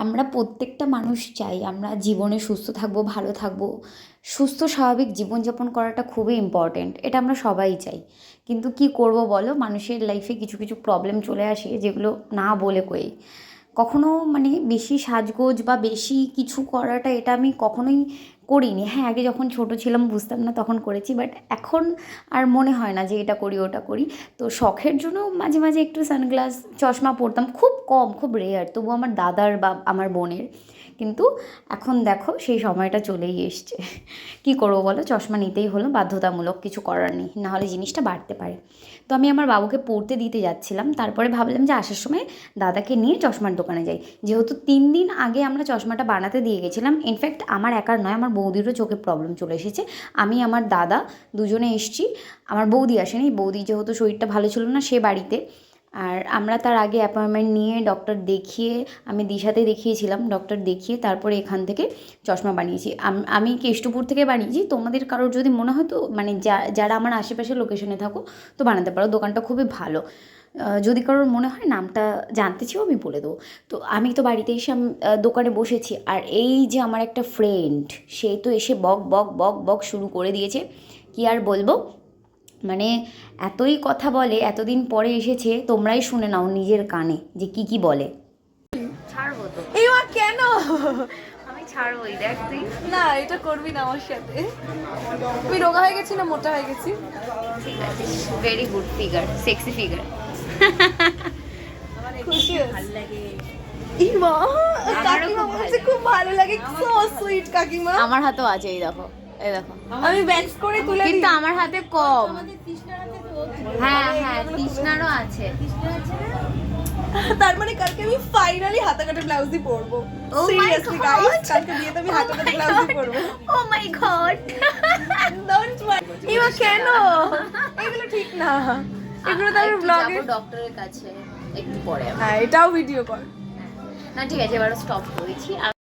আমরা প্রত্যেকটা মানুষ চাই আমরা জীবনে সুস্থ থাকবো, ভালো থাকবো। সুস্থ স্বাভাবিক জীবনযাপন করাটা খুবই ইম্পর্ট্যান্ট, এটা আমরা সবাই চাই। কিন্তু কী করবো বলো, মানুষের লাইফে কিছু কিছু প্রবলেম চলে আসে যেগুলো না বলে কয়েই। কখনো মানে বেশি সাজগোজ বা বেশি কিছু করাটা এটা আমি কখনোই করিনি। হ্যাঁ, আগে যখন ছোটো ছিলাম বুঝতাম না তখন করেছি, বাট এখন আর মনে হয় না যে এটা করি ওটা করি। তো শখের জন্য মাঝে মাঝে একটু সানগ্লাস চশমা পরতাম, খুব কম, খুব রেয়ার, তবু আমার দাদার বা আমার বোনের। কিন্তু এখন দেখো সেই সময়টা চলেই এসছে। কী করবো বলো, চশমা নিতেই হলো, বাধ্যতামূলক, কিছু করার নেই, নাহলে জিনিসটা বাড়তে পারে। তো আমি আমার বাবুকে পড়তে দিতে যাচ্ছিলাম, তারপরে ভাবলাম যে আসার সময় দাদাকে নিয়ে চশমার দোকানে যাই। যেহেতু 3 দিন আগে আমরা চশমাটা বানাতে দিয়ে গেছিলাম, ইনফ্যাক্ট আমার একার নয়, আমার বৌদিরও চোখে প্রবলেম চলে এসেছে। আমি আমার দাদা দুজনে এসেছি, আমার বৌদি আসেনি। বৌদি যেহেতু শরীরটা ভালো ছিল না, সে বাড়িতে। আর আমরা তার আগে অ্যাপয়েন্টমেন্ট নিয়ে ডক্টর দেখিয়ে, আমি দিশাতে দেখিয়েছিলাম, ডক্টর দেখিয়ে তারপরে এখান থেকে চশমা বানিয়েছি। আমি কেষ্টপুর থেকে বানিয়েছি। তোমাদের কারোর যদি মনে হয় তো মানে যারা আমার আশেপাশে লোকেশনে থাকো তো বানাতে পারো, দোকানটা খুবই ভালো। যদি কারোর মনে হয় নামটা জানতে চাও আমি বলে দেবো। তো আমি তো বাড়িতে এসে দোকানে বসেছি, আর এই যে আমার একটা ফ্রেন্ড, সে তো এসে বক বক বক বক শুরু করে দিয়েছে। কি আর বলবো, মানে এতই কথা বলে, এতদিন পরে এসেছে, তোমরাই শুনে নাও নিজের কানে যে কি কি বলে। ছাড়বো তো এইবার কেন? আমি ছাড়বোই, দেখ তুই। না, এটা করবি না আমার সাথে। তুই রোগা হয়ে গেছি না মোটা হয়ে গেছি? ঠিক আছে, very good figure, sexy figure. খুশি ভালো লাগে। ইমা, কাকিমা বলছে খুব ভালো লাগে, সো সুইট কাকিমা। আমার হাতেও আছে, এই দেখো, এই দেখো। আমি ব্যাক্স করে তুলে দিই, কিন্তু আমার হাতে কম। হ্যাঁ হ্যাঁ, তৃষ্ণারও আছে। তার মানে কালকে আমি ফাইনালি হাতা কাটা ব্লাউজই পরবো। সিরিয়াসলি গাইস, কালকে বিয়েতে আমি হাতা কাটা ব্লাউজই পরবো। ও মাই গড, ডোন্ট ওয়ারি। ইমা কেন? এগুলো ঠিক না, এগুলো তো আমি ব্লগে যাব ডক্টরের কাছে একটু পরে। হ্যাঁ, এটাও ভিডিও কর। না ঠিক আছে, এবার স্টপ করেছি।